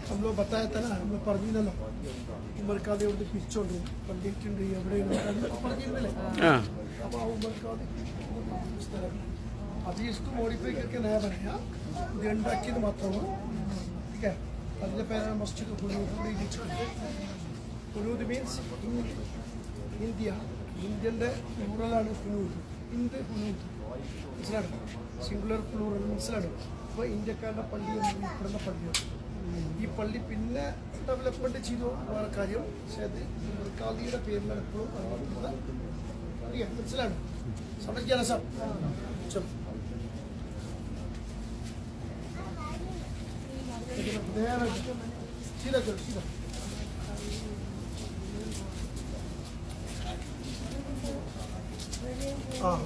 हम लोग बताया था ना, हम लोग പറഞ്ഞില്ലല്ലോ ഉമ്മർക്കാതെ ഇവിടെ പിരിച്ചോണ്ട് പള്ളിയിട്ടുണ്ട് എവിടെയാണ് പറഞ്ഞിരുന്നില്ലേ. അപ്പോൾ ആ ഉമ്മർക്കാതെ സ്ഥലം अभी इसको मॉडिफाई करके नया बनाया, गेंडा की मात्रा ठीक है. അതിൻ്റെ പേരാണ് മസ്ജിദ് ഹുനൂദ് മീൻസ് ഇന്ത്യ, ഇന്ത്യൻ്റെ പ്ലൂറലാണ് ഹുനൂദ്, ഇന്ത്യ ഹുനൂദ് മനസ്സിലാണ്, സിംഗുലർ പ്ലൂറൽ മനസ്സിലാണ്. അപ്പോൾ ഇന്ത്യക്കാരുടെ പള്ളി എന്ന് ഉൾപ്പെടുന്ന പള്ളിയാണ് ഈ പള്ളി. പിന്നെ ഡെവലപ്മെൻറ്റ് ചെയ്തു വേറെ കാര്യം, പക്ഷേ അത് കാദിയുടെ പേരിലാണ് എപ്പോഴും അറിയപ്പെടുന്നത്. മനസ്സിലാണ്, സമझिए സാർ. चलो सीधा करो सीधा. हाँ